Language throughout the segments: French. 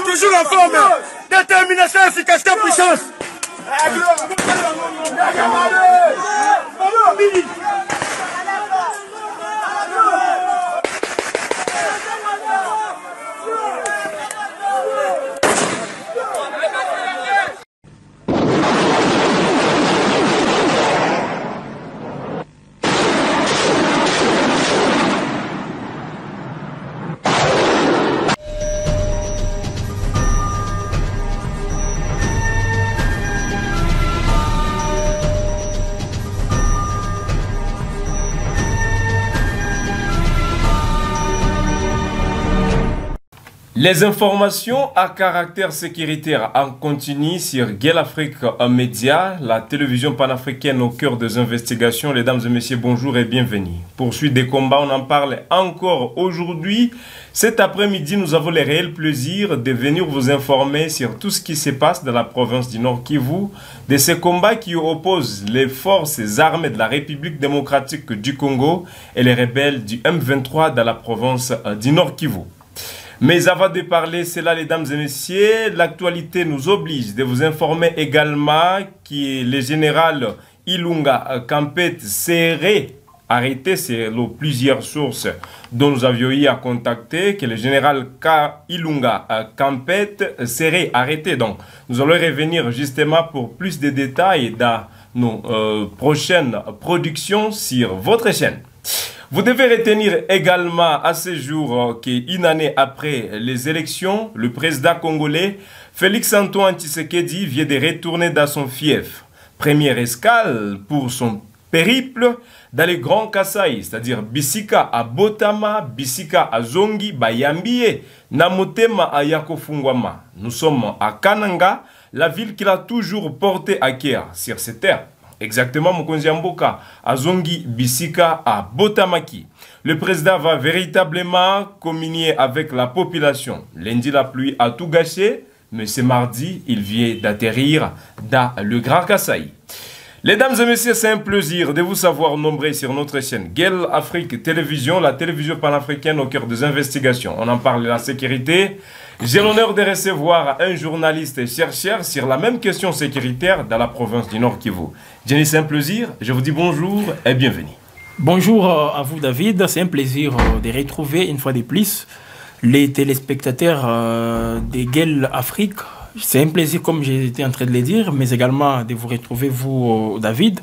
Toujours en forme, détermination, efficacité, puissance. Les informations à caractère sécuritaire en continu sur Guel Afrique Média, la télévision panafricaine au cœur des investigations. Mesdames et messieurs, bonjour et bienvenue. Poursuite des combats, on en parle encore aujourd'hui. Cet après-midi, nous avons le réel plaisir de venir vous informer sur tout ce qui se passe dans la province du Nord Kivu, de ces combats qui opposent les forces armées de la République démocratique du Congo et les rebelles du M23 dans la province du Nord Kivu. Mais avant de parler cela, mesdames et messieurs, l'actualité nous oblige de vous informer également que le général Ilunga Kampet serait arrêté. C'est plusieurs sources dont nous avions eu à contacter que le général Ilunga Kampet serait arrêté. Donc, nous allons revenir justement pour plus de détails dans nos prochaines productions sur votre chaîne. Vous devez retenir également à ce jour qu'une année après les élections, le président congolais Félix-Antoine Tshisekedi vient de retourner dans son fief. Première escale pour son périple dans les Grands Kasaï, c'est-à-dire Bisika à Botama, Bisika à Zongi, Bayambie, Namotema à Yakofungwama. Nous sommes à Kananga, la ville qu'il a toujours porté à cœur sur ces terres. Exactement, Mokonzi Mboka, à Zongi, Bisika, à Botamaki. Le président va véritablement communier avec la population. Lundi, la pluie a tout gâché, mais ce mardi, il vient d'atterrir dans le Grand Kasaï. Mesdames et messieurs, c'est un plaisir de vous savoir nombreux sur notre chaîne Guel Afrique Télévision, la télévision panafricaine au cœur des investigations. On en parle de la sécurité. J'ai l'honneur de recevoir un journaliste et chercheur sur la même question sécuritaire dans la province du Nord Kivu. Jenny, c'est un plaisir. Je vous dis bonjour et bienvenue. Bonjour à vous, David. C'est un plaisir de retrouver une fois de plus les téléspectateurs de Guel Afrique. C'est un plaisir, comme j'étais en train de le dire, mais également de vous retrouver, vous, David.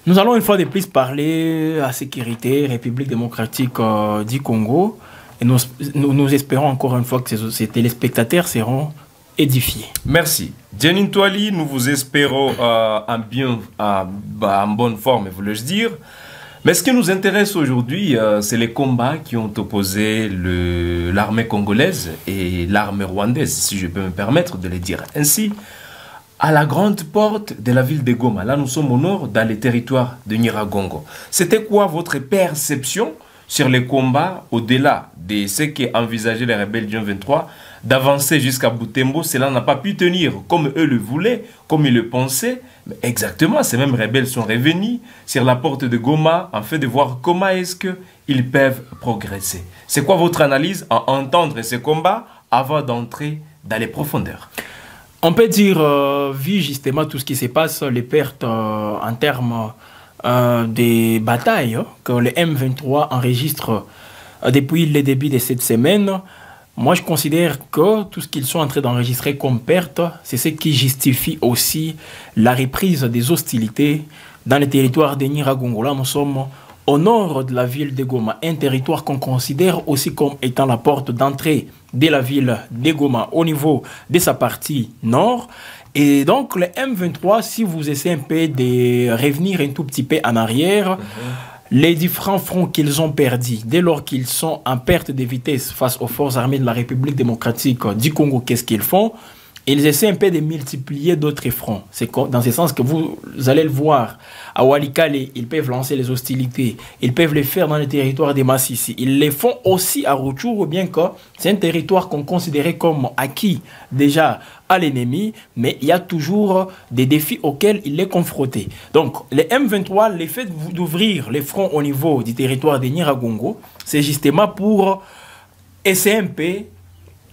Nous allons une fois de plus parler à sécurité, République démocratique du Congo. Et nous espérons encore une fois que ces téléspectateurs seront édifiés. Merci. Jenny Ntwali, nous vous espérons en bonne forme, voulais-je dire. Mais ce qui nous intéresse aujourd'hui, c'est les combats qui ont opposé l'armée congolaise et l'armée rwandaise, si je peux me permettre de le dire ainsi, à la grande porte de la ville de Goma. Là, nous sommes au nord, dans les territoires de Nyiragongo. C'était quoi votre perception sur les combats au-delà de ce qu'envisageaient les rebelles du M23 d'avancer jusqu'à Butembo? Cela n'a pas pu tenir comme eux le voulaient, comme ils le pensaient. Mais exactement, ces mêmes rebelles sont revenus sur la porte de Goma en fait de voir comment est-ce qu'ils peuvent progresser. C'est quoi votre analyse à entendre ces combats avant d'entrer dans les profondeurs? On peut dire, vu justement tout ce qui se passe, les pertes en termes des batailles que le M23 enregistre depuis le début de cette semaine. Moi, je considère que tout ce qu'ils sont en train d'enregistrer comme perte, c'est ce qui justifie aussi la reprise des hostilités dans le territoire de Nyiragongo. Là, nous sommes au nord de la ville de Goma, un territoire qu'on considère aussi comme étant la porte d'entrée de la ville de Goma au niveau de sa partie nord. Et donc, le M23, si vous essayez un peu de revenir un tout petit peu en arrière, les différents fronts qu'ils ont perdus, dès lors qu'ils sont en perte de vitesse face aux forces armées de la République démocratique du Congo, qu'est-ce qu'ils font? Ils essaient un peu de multiplier d'autres fronts. C'est dans ce sens que vous allez le voir. À Walikale, ils peuvent lancer les hostilités. Ils peuvent les faire dans le territoire des Massissi. Ils les font aussi à Rutshuru, bien que c'est un territoire qu'on considérait comme acquis déjà à l'ennemi, mais il y a toujours des défis auxquels il est confronté. Donc, les M23, l'effet d'ouvrir les fronts au niveau du territoire de Nyiragongo, c'est justement pour essayer un peu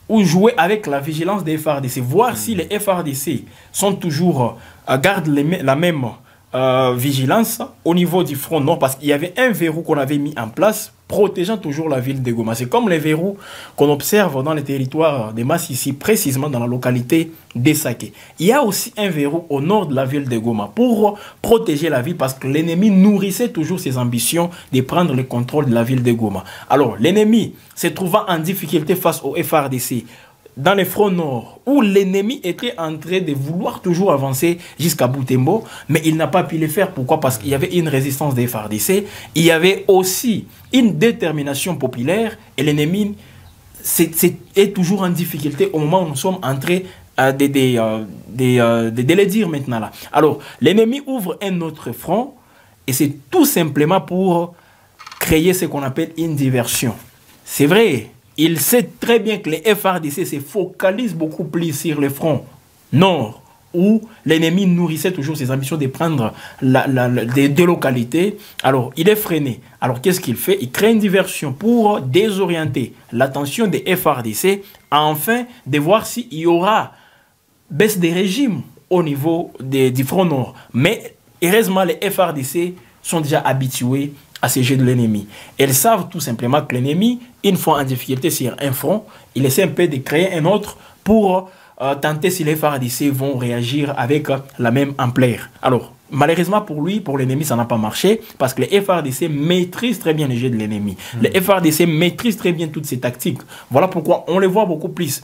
ou jouer avec la vigilance des FARDC, voir si les FARDC sont toujours, gardent la même vigilance au niveau du front nord, parce qu'il y avait un verrou qu'on avait mis en place, protégeant toujours la ville de Goma. C'est comme les verrous qu'on observe dans les territoires de Massissi, précisément dans la localité d'Essaké. Il y a aussi un verrou au nord de la ville de Goma pour protéger la ville, parce que l'ennemi nourrissait toujours ses ambitions de prendre le contrôle de la ville de Goma. Alors, l'ennemi se trouvant en difficulté face au FARDC, dans les fronts nord, où l'ennemi était en train de vouloir toujours avancer jusqu'à Butembo, mais il n'a pas pu le faire. Pourquoi? Parce qu'il y avait une résistance des FARDC, il y avait aussi une détermination populaire, et l'ennemi est toujours en difficulté au moment où nous sommes en train de le dire maintenant là. Alors, l'ennemi ouvre un autre front, et c'est tout simplement pour créer ce qu'on appelle une diversion. C'est vrai. Il sait très bien que les FARDC se focalisent beaucoup plus sur le front nord, où l'ennemi nourrissait toujours ses ambitions de prendre des localités. Alors, il est freiné. Alors, qu'est-ce qu'il fait? Il crée une diversion pour désorienter l'attention des FARDC, afin de voir s'il y aura baisse des régimes au niveau du front nord. Mais, heureusement, les FARDC sont déjà habitués à ces jeux de l'ennemi. Elles savent tout simplement que l'ennemi, une fois en difficulté sur un front, il essaie un peu de créer un autre pour tenter si les FARDC vont réagir avec la même ampleur. Alors, malheureusement pour lui, pour l'ennemi, ça n'a pas marché, parce que les FARDC maîtrisent très bien les jeux de l'ennemi. Les FARDC maîtrisent très bien toutes ces tactiques. Voilà pourquoi on les voit beaucoup plus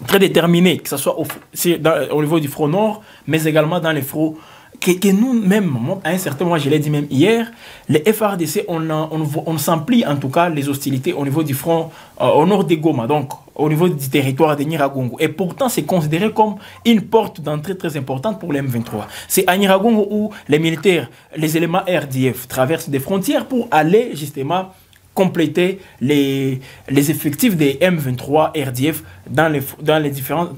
très déterminés, que ce soit au niveau du front nord, mais également dans les fronts que nous-mêmes, à un certain moment, je l'ai dit même hier, les FARDC, on s'emplit en tout cas les hostilités au niveau du front au nord de Goma, donc au niveau du territoire de Nyiragongo. Et pourtant, c'est considéré comme une porte d'entrée très importante pour les M23. C'est à Nyiragongo où les militaires, les éléments RDF traversent des frontières pour aller justement compléter les effectifs des M23 RDF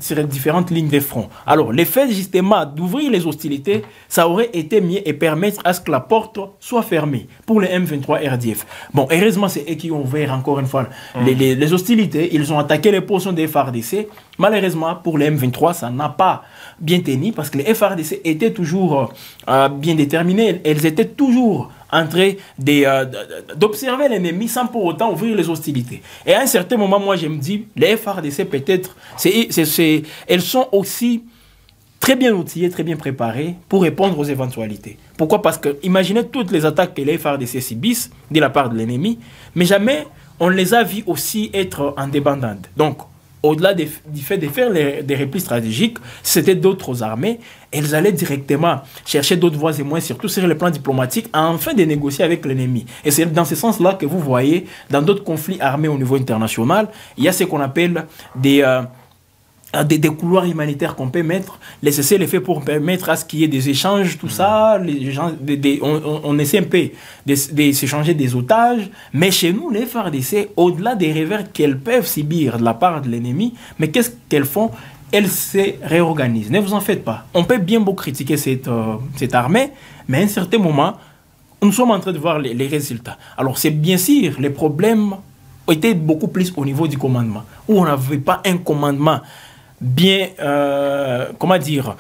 sur les différentes lignes de front. Alors, l'effet justement d'ouvrir les hostilités, ça aurait été mieux et permettre à ce que la porte soit fermée pour les M23 RDF. Bon, heureusement, c'est eux qui ont ouvert encore une fois les hostilités. Ils ont attaqué les positions des FARDC. Malheureusement, pour les M23, ça n'a pas bien tenu, parce que les FARDC étaient toujours bien déterminés. Elles étaient toujours en train d'observer l'ennemi sans pour autant ouvrir les hostilités. Et à un certain moment, moi, je me dis, les FARDC, peut-être, elles sont aussi très bien outillées, très bien préparées pour répondre aux éventualités. Pourquoi? Parce que, imaginez toutes les attaques que les FARDC subissent de la part de l'ennemi, mais jamais on les a vus aussi être en débandade. Donc, au-delà du fait de faire des replis stratégiques, c'était d'autres armées, elles allaient directement chercher d'autres voies et moyens, surtout sur le plan diplomatique, afin de négocier avec l'ennemi. Et c'est dans ce sens-là que vous voyez, dans d'autres conflits armés au niveau international, il y a ce qu'on appelle des couloirs humanitaires qu'on peut mettre, les cessez-le-feu pour permettre à ce qu'il y ait des échanges, tout ça, on essaie un peu de s'échanger des otages, mais chez nous, les FARDC, au-delà des revers qu'elles peuvent subir de la part de l'ennemi, mais qu'est-ce qu'elles font? Elles se réorganisent. Ne vous en faites pas. On peut bien beau critiquer cette armée, mais à un certain moment, nous sommes en train de voir les résultats. Alors, c'est bien sûr, les problèmes étaient beaucoup plus au niveau du commandement, où on n'avait pas un commandement bien, comment dire,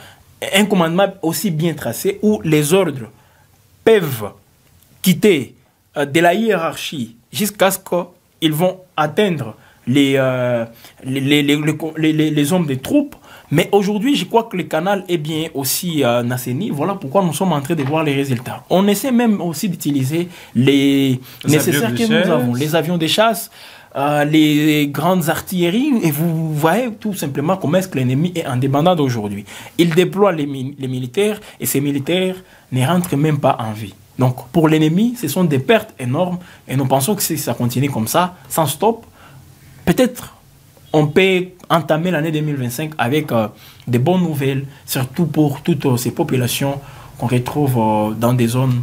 un commandement aussi bien tracé, où les ordres peuvent quitter de la hiérarchie jusqu'à ce ils vont atteindre les hommes des troupes. Mais aujourd'hui, je crois que le canal est bien aussi assaini. Voilà pourquoi nous sommes en train de voir les résultats. On essaie même aussi d'utiliser les nécessaires que nous avons, les avions de chasse, les grandes artilleries, et vous voyez tout simplement comment est-ce que l'ennemi est en débandade aujourd'hui. Il déploie les militaires, et ces militaires ne rentrent même pas en vie. Donc pour l'ennemi, ce sont des pertes énormes, et nous pensons que si ça continue comme ça, sans stop, peut-être on peut entamer l'année 2025 avec des bonnes nouvelles, surtout pour toutes ces populations qu'on retrouve dans des zones,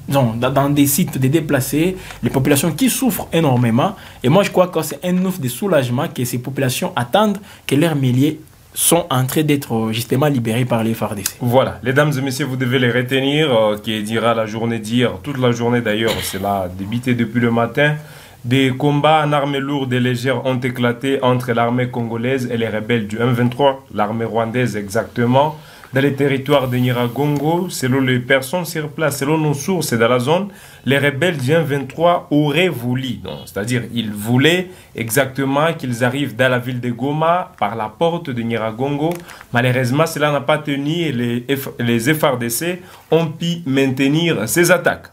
dans des sites de déplacés, les populations qui souffrent énormément. Et moi, je crois que c'est un ouf de soulagement que ces populations attendent que leurs milliers sont en train d'être justement libérés par les FARDC. Voilà, mesdames et messieurs, vous devez les retenir, qui dira la journée d'hier, toute la journée d'ailleurs, c'est là, débuté depuis le matin. Des combats en armée lourde et légère ont éclaté entre l'armée congolaise et les rebelles du M23, l'armée rwandaise exactement, dans les territoires de Nyiragongo. Selon les personnes sur place, selon nos sources et dans la zone, les rebelles du M23 auraient voulu, c'est-à-dire ils voulaient exactement qu'ils arrivent dans la ville de Goma par la porte de Nyiragongo. Malheureusement, cela n'a pas tenu et les FARDC ont pu maintenir ces attaques.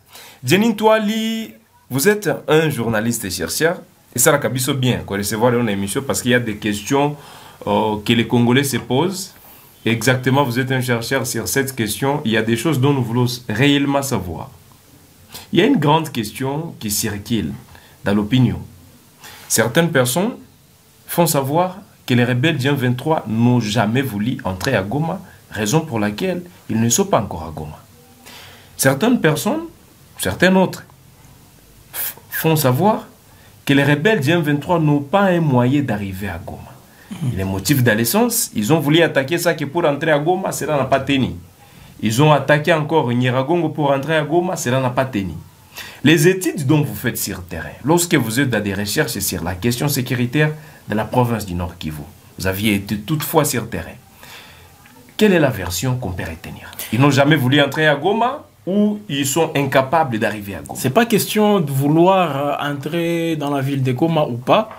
Jeanine Touali, vous êtes un journaliste et chercheur, et ça l'a bien qu'on recevoir une émission parce qu'il y a des questions que les Congolais se posent. Et exactement, vous êtes un chercheur sur cette question. Il y a des choses dont nous voulons réellement savoir. Il y a une grande question qui circule dans l'opinion. Certaines personnes font savoir que les rebelles du M23 n'ont jamais voulu entrer à Goma, raison pour laquelle ils ne sont pas encore à Goma. Certaines personnes, certaines autres, font savoir que les rebelles du M23 n'ont pas un moyen d'arriver à Goma. Les motifs d'allégeance, ils ont voulu attaquer ça que pour entrer à Goma, cela n'a pas tenu. Ils ont attaqué encore Nyiragongo pour entrer à Goma, cela n'a pas tenu. Les études dont vous faites sur le terrain, lorsque vous êtes dans des recherches sur la question sécuritaire de la province du Nord Kivu, vous aviez été toutefois sur le terrain. Quelle est la version qu'on peut retenir? Ils n'ont jamais voulu entrer à Goma ou ils sont incapables d'arriver à Goma? C'est pas question de vouloir entrer dans la ville de Goma ou pas.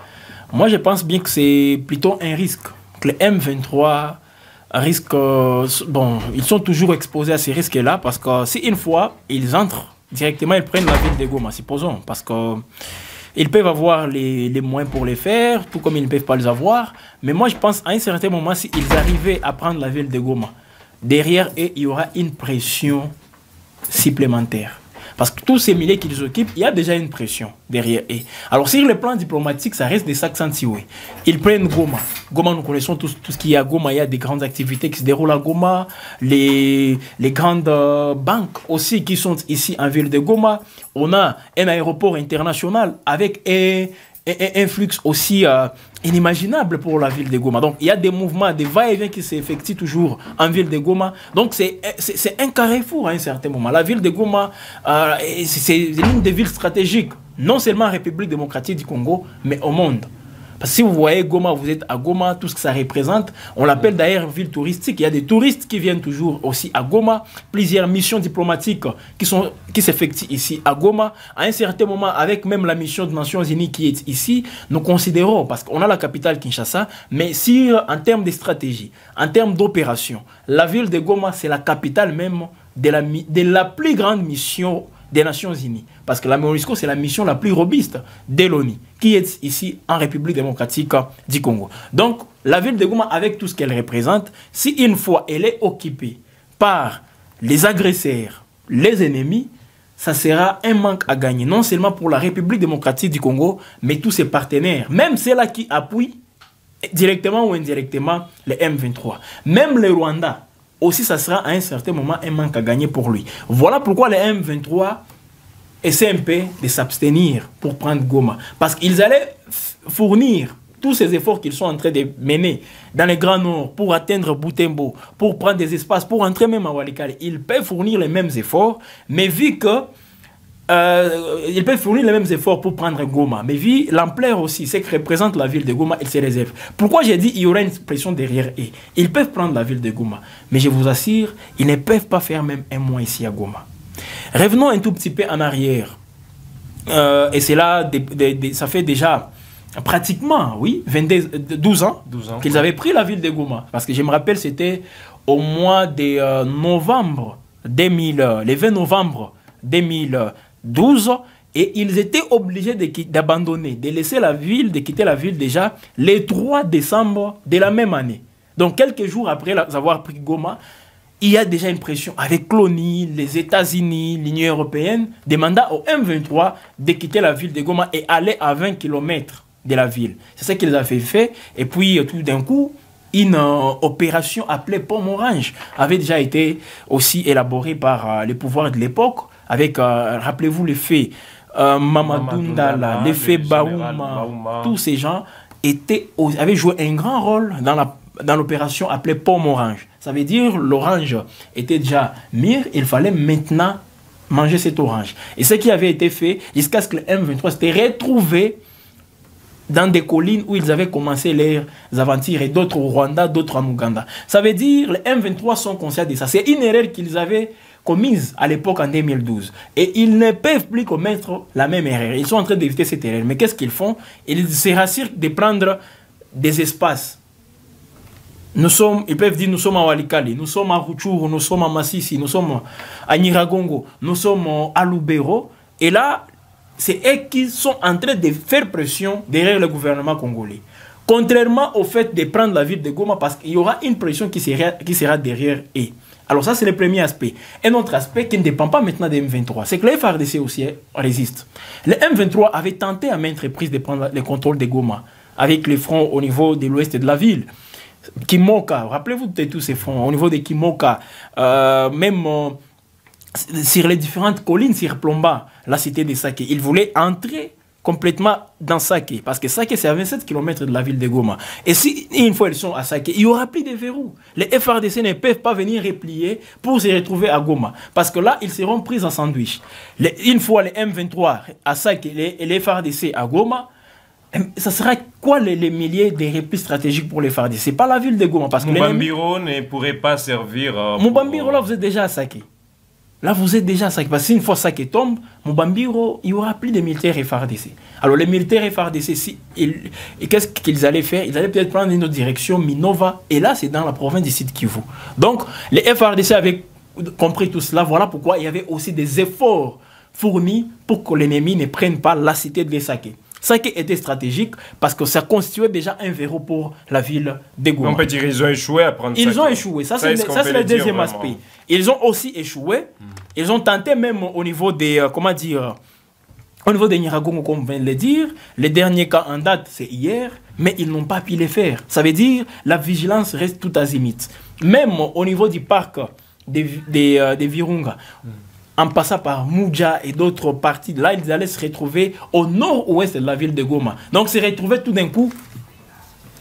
Moi, je pense bien que c'est plutôt un risque. Que le M23 risque... bon, ils sont toujours exposés à ces risques-là parce que si une fois ils entrent directement, ils prennent la ville de Goma, supposons. Parce qu'ils peuvent avoir les moyens pour les faire, tout comme ils ne peuvent pas les avoir. Mais moi, je pense à un certain moment, s'ils arrivaient à prendre la ville de Goma, derrière eux, il y aura une pression supplémentaire. Parce que tous ces milliers qu'ils occupent, il y a déjà une pression derrière eux. Alors sur le plan diplomatique, ça reste de s'accentuer. Ils prennent Goma. Goma, nous connaissons tout ce qu'il y a à Goma. Il y a des grandes activités qui se déroulent à Goma. Les grandes banques aussi qui sont ici en ville de Goma. On a un aéroport international avec un flux aussi inimaginable pour la ville de Goma. Donc il y a des mouvements, des va-et-vient qui s'effectuent toujours en ville de Goma. Donc c'est un carrefour à un certain moment. La ville de Goma, c'est l'une des villes stratégiques, non seulement en République démocratique du Congo, mais au monde. Parce que si vous voyez Goma, vous êtes à Goma, tout ce que ça représente, on l'appelle d'ailleurs ville touristique. Il y a des touristes qui viennent toujours aussi à Goma, plusieurs missions diplomatiques qui s'effectuent ici à Goma. À un certain moment, avec même la mission des Nations Unies qui est ici, nous considérons, parce qu'on a la capitale Kinshasa, mais si en termes de stratégie, en termes d'opération, la ville de Goma, c'est la capitale même de la plus grande mission des Nations Unies. Parce que la MONUSCO, c'est la mission la plus robuste de l'ONU, qui est ici en République démocratique du Congo. Donc, la ville de Goma, avec tout ce qu'elle représente, si une fois elle est occupée par les agresseurs, les ennemis, ça sera un manque à gagner, non seulement pour la République démocratique du Congo, mais tous ses partenaires, même ceux-là qui appuient directement ou indirectement les M23. Même le Rwanda, aussi, ça sera à un certain moment un manque à gagner pour lui. Voilà pourquoi les M23 essaient un peu de s'abstenir pour prendre Goma. Parce qu'ils allaient fournir tous ces efforts qu'ils sont en train de mener dans les Grands Nord pour atteindre Butembo, pour prendre des espaces, pour entrer même à Walikale. Ils peuvent fournir les mêmes efforts, mais vu que ils peuvent fournir les mêmes efforts pour prendre Goma. Mais vu l'ampleur aussi, c'est que représente la ville de Goma, ils se réservent. Pourquoi j'ai dit qu'il y aura une pression derrière eux? Ils peuvent prendre la ville de Goma. Mais je vous assure, ils ne peuvent pas faire même un mois ici à Goma. Revenons un tout petit peu en arrière. Et c'est là, ça fait déjà pratiquement, oui, 12 ans, qu'ils avaient pris la ville de Goma. Parce que je me rappelle, c'était au mois de novembre, le 20 novembre 2012, et ils étaient obligés d'abandonner, de laisser la ville, de quitter la ville déjà le 3 décembre de la même année. Donc quelques jours après avoir pris Goma, il y a déjà une pression avec l'ONU, les États-Unis, l'Union européenne, demandant au M23 de quitter la ville de Goma et aller à 20 km de la ville. C'est ce qu'ils avaient fait. Et puis, tout d'un coup, une opération appelée Pomme Orange avait déjà été aussi élaborée par les pouvoirs de l'époque, avec, rappelez-vous, l'effet Mamadou Ndala, l'effet Baouma, tous ces gens avaient joué un grand rôle dans l'opération appelée Pomme Orange. Ça veut dire l'orange était déjà mûr, il fallait maintenant manger cette orange. Et ce qui avait été fait jusqu'à ce que le M23 s'était retrouvé dans des collines où ils avaient commencé leurs aventures, et d'autres au Rwanda, d'autres en Ouganda. Ça veut dire les M23 sont conscients de ça. C'est une erreur qu'ils avaient commise à l'époque en 2012. Et ils ne peuvent plus commettre la même erreur. Ils sont en train d'éviter cette erreur. Mais qu'est-ce qu'ils font? Ils se rassurent de prendre des espaces. Ils peuvent dire nous sommes à Walikale, nous sommes à Rutshuru, nous sommes à Masisi, nous sommes à Nyiragongo, nous sommes à Lubero. Et là, c'est eux qui sont en train de faire pression derrière le gouvernement congolais. Contrairement au fait de prendre la ville de Goma, parce qu'il y aura une pression qui sera derrière eux. Alors ça, c'est le premier aspect. Un autre aspect qui ne dépend pas maintenant des M23, c'est que le FARDC aussi résiste. Le M23 avait tenté à maintes reprises de prendre le contrôle de Goma, avec les fronts au niveau de l'ouest de la ville. Kimoka, rappelez-vous de tous ces fronts, au niveau de Kimoka, même sur les différentes collines, sur Plomba, la cité de Saké, ils voulaient entrer complètement dans Saké, parce que Saké c'est à 27 km de la ville de Goma. Et si une fois ils sont à Saké, il n'y aura plus de verrous. Les FARDC ne peuvent pas venir replier pour se retrouver à Goma, parce que là ils seront pris en sandwich. Une fois les M23 à Saké et les FARDC à Goma, ça sera quoi les milliers de replis stratégiques pour les FARDC? C'est pas la ville de Goma, parce que Mubambiro ne pourrait pas servir. Mubambiro, là vous êtes déjà à Saké. Là, vous êtes déjà à Saké. Parce qu'une fois Saké tombe, Mubambiro, il n'y aura plus de militaires FARDC. Alors, les militaires FARDC, qu'est-ce qu'ils allaient faire? Ils allaient peut-être prendre une autre direction, Minova. Et là, c'est dans la province du Sud Kivu. Donc, les FARDC avaient compris tout cela. Voilà pourquoi il y avait aussi des efforts fournis pour que l'ennemi ne prenne pas la cité de Saké. Saké était stratégique parce que ça constituait déjà un verrou pour la ville de Goma. On peut dire qu'ils ont échoué à prendre Saké. Ils ont échoué. Ça, c'est le deuxième aspect. Ils ont aussi échoué. Ils ont tenté même au niveau des... au niveau des Nyiragongo, comme on vient de le dire. Le dernier cas en date, c'est hier. Mais ils n'ont pas pu le faire. Ça veut dire la vigilance reste tout azimut. Même au niveau du parc des Virunga, en passant par Moudja et d'autres parties, là, ils allaient se retrouver au nord-ouest de la ville de Goma. Donc, se retrouver tout d'un coup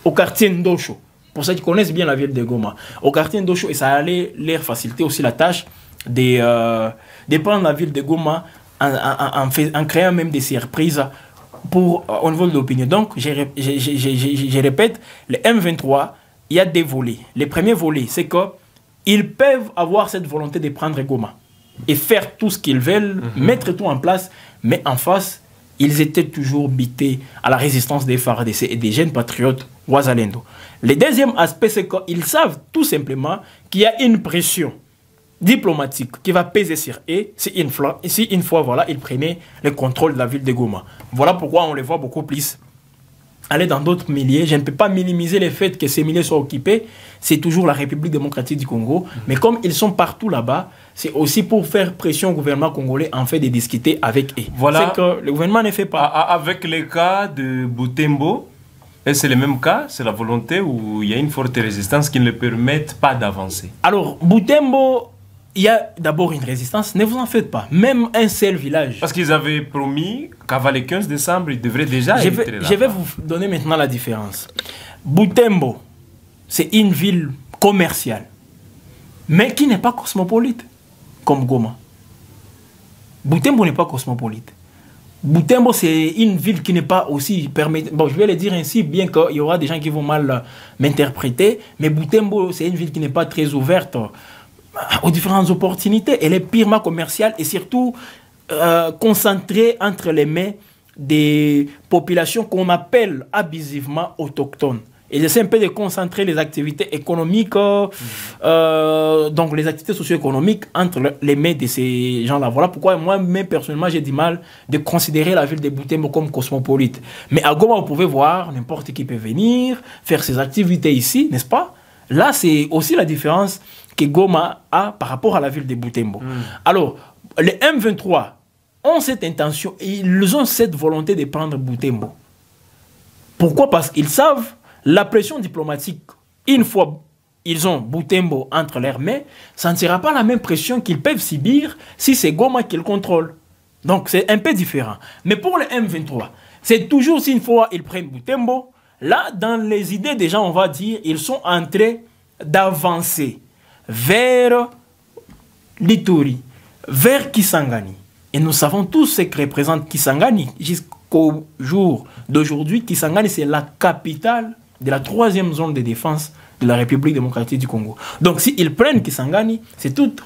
au quartier Ndosho. Pour ceux qui connaissent bien la ville de Goma. Au quartier Ndosho, et ça allait leur faciliter aussi la tâche de prendre la ville de Goma en créant même des surprises au niveau de l'opinion. Donc, je répète, le M23, il y a des volets. Le premier volet, c'est qu'ils peuvent avoir cette volonté de prendre Goma et faire tout ce qu'ils veulent, mettre tout en place, mais en face, ils étaient toujours bités à la résistance des FARDC et des jeunes patriotes Ouazalendo. Le deuxième aspect, c'est qu'ils savent tout simplement qu'il y a une pression diplomatique qui va peser sur eux si une fois voilà, ils prenaient le contrôle de la ville de Goma. Voilà pourquoi on les voit beaucoup plus aller dans d'autres milliers. Je ne peux pas minimiser le fait que ces milliers soient occupés. C'est toujours la République démocratique du Congo. Mais comme ils sont partout là-bas, c'est aussi pour faire pression au gouvernement congolais en fait de discuter avec eux. Voilà. C'est que le gouvernement ne fait pas. Avec le cas de Butembo, c'est le même cas, c'est la volonté où il y a une forte résistance qui ne le permette pas d'avancer. Alors, Butembo, il y a d'abord une résistance, ne vous en faites pas. Même un seul village. Parce qu'ils avaient promis qu'avant le 15 décembre, ils devraient déjà être là. Je vais vous donner maintenant la différence. Butembo, c'est une ville commerciale, mais qui n'est pas cosmopolite, comme Goma. Butembo n'est pas cosmopolite. Butembo, c'est une ville qui n'est pas aussi... Bon, je vais le dire ainsi, bien qu'il y aura des gens qui vont mal m'interpréter, mais Butembo, c'est une ville qui n'est pas très ouverte aux différentes opportunités. Elle est purement commerciale et surtout concentré entre les mains des populations qu'on appelle abusivement autochtones. Et j'essaie un peu de concentrer les activités économiques, donc les activités socio-économiques entre les mains de ces gens-là. Voilà pourquoi moi-même, personnellement, j'ai du mal de considérer la ville de Butembo comme cosmopolite. Mais à Goma, vous pouvez voir, n'importe qui peut venir, faire ses activités ici, n'est-ce pas? Là, c'est aussi la différence que Goma a par rapport à la ville de Butembo. Alors, les M23 ont cette intention, et ils ont cette volonté de prendre Butembo. Pourquoi? Parce qu'ils savent la pression diplomatique, une fois ils ont Butembo entre leurs mains, ça ne sera pas la même pression qu'ils peuvent subir si c'est Goma qui le contrôle. Donc c'est un peu différent. Mais pour les M23, c'est toujours si une fois ils prennent Butembo, là dans les idées des gens, on va dire, ils sont en train d'avancer vers l'Ituri, vers Kisangani. Et nous savons tous ce que représente Kisangani. Jusqu'au jour d'aujourd'hui, Kisangani c'est la capitale de la 3e zone de défense de la République démocratique du Congo. Donc s'ils prennent Kisangani, c'est toute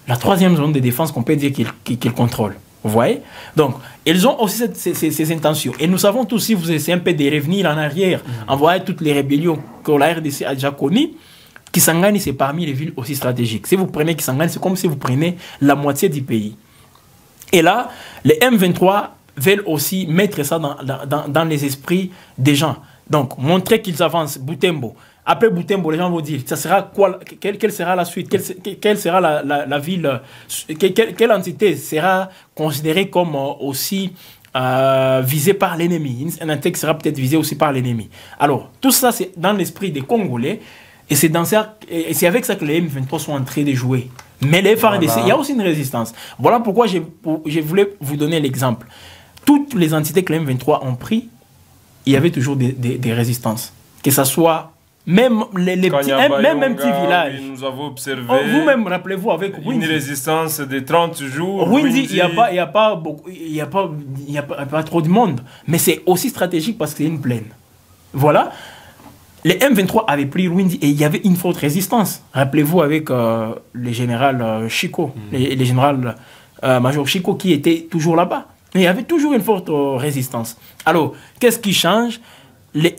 la 3e zone de défense qu'on peut dire qu'ils contrôlent. Vous voyez? Donc, ils ont aussi ces intentions. Et nous savons tous, si vous essayez un peu de revenir en arrière, en voyant toutes les rébellions que la RDC a déjà connues, Kisangani, c'est parmi les villes aussi stratégiques. Si vous prenez Kisangani, c'est comme si vous prenez la moitié du pays. Et là, les M23 veulent aussi mettre ça dans les esprits des gens. Donc, montrer qu'ils avancent. Butembo. Après Butembo, les gens vont dire, ça sera quoi, quelle sera la suite, quelle sera la ville, quelle entité sera considérée comme aussi visée par l'ennemi. Une entité qui sera peut-être visée aussi par l'ennemi. Alors, tout ça, c'est dans l'esprit des Congolais. Et c'est avec ça que les M23 sont en train de jouer. Mais les FARDC, il y a aussi une résistance. Voilà pourquoi je voulais vous donner l'exemple. Toutes les entités que les M23 ont pris, il y avait toujours des résistances. Que ce soit même les petits, même un petit village. Nous avons observé vous-même, rappelez-vous, avec une résistance de 30 jours. Windi, il n'y a pas trop de monde. Mais c'est aussi stratégique parce que c'est une plaine. Voilà. Les M23 avaient pris Windi et il y avait une forte résistance. Rappelez-vous avec le général Chico, le général major Chico qui était toujours là-bas. Il y avait toujours une forte résistance. Alors, qu'est-ce qui change? Il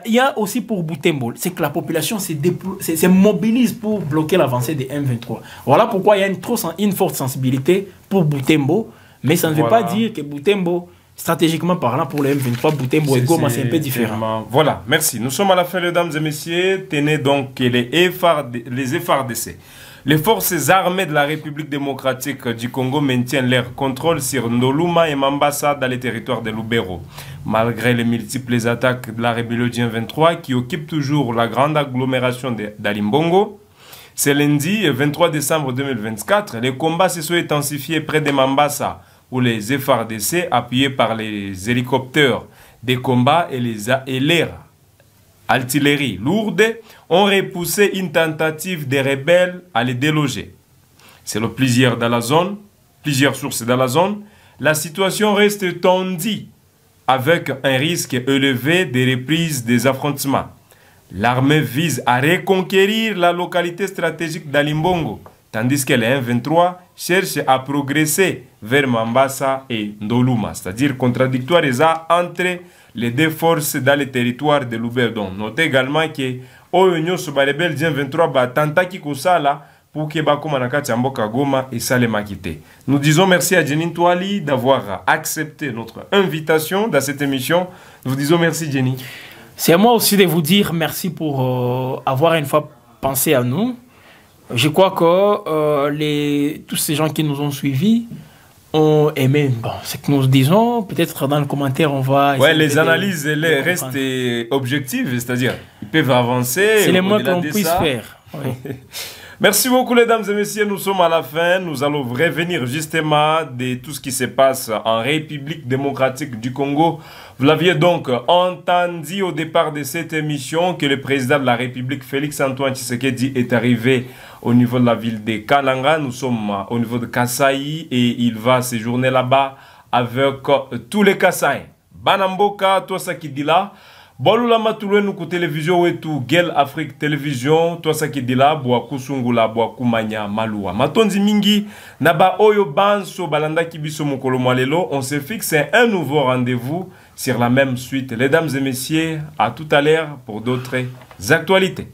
y a aussi pour Butembo, c'est que la population se mobilise pour bloquer l'avancée des M23. Voilà pourquoi il y a une forte sensibilité pour Butembo, mais ça ne veut pas dire que Butembo, stratégiquement parlant, pour les M23, Butembo et Goma, c'est un peu différent. Voilà, merci. Nous sommes à la fin, mesdames et messieurs. Tenez donc les FARDC. Les forces armées de la République démocratique du Congo maintiennent leur contrôle sur Ndoluma et Mambasa dans les territoires de Lubero. Malgré les multiples attaques de la rébellion du 23 qui occupe toujours la grande agglomération d'Alimbongo, ce lundi 23 décembre 2024, les combats se sont intensifiés près de Mambasa, où les FARDC, appuyés par les hélicoptères des combats et l'air artillerie lourde, ont repoussé une tentative des rebelles à les déloger. Selon plusieurs sources dans la zone, la situation reste tendue avec un risque élevé de reprise des affrontements. L'armée vise à reconquérir la localité stratégique d'Alimbongo, tandis que les M23 cherchent à progresser vers Mambasa et Ndoluma, c'est-à-dire contradictoire entre les deux forces dans les territoires de Lubero. Notez également que Oyo Sobarebel 23 tantaki kusala pour que Bakomanakati Amboka Goma et Salema Kite. Nous disons merci à Jenny Touali d'avoir accepté notre invitation dans cette émission. Nous vous disons merci Jenny. C'est à moi aussi de vous dire merci pour avoir une fois pensé à nous. Je crois que tous ces gens qui nous ont suivis ont aimé ce que nous disons. Peut-être dans le commentaire, on va... Ouais, les analyses restent objectives, c'est-à-dire ils peuvent avancer. C'est le moins qu'on puisse faire. Oui. Merci beaucoup, mesdames et messieurs. Nous sommes à la fin. Nous allons revenir justement de tout ce qui se passe en République démocratique du Congo. Vous l'aviez donc entendu au départ de cette émission que le président de la République, Félix-Antoine Tshisekedi, est arrivé au niveau de la ville de Kananga. Nous sommes au niveau de Kasai et il va séjourner là-bas avec tous les Kasai. Banamboka, toi ça qui dit là. Bolula matulwe nuku télévision wetu Gel Afrique Télévision. Toi ça qui dit là, boa kusungula, boa kumanya malua. Matonzi mingi, naba oyo banso balanda kibiso mokolo mwalelo. On se fixe un nouveau rendez-vous sur la même suite. Mesdames et messieurs, à tout à l'heure pour d'autres actualités.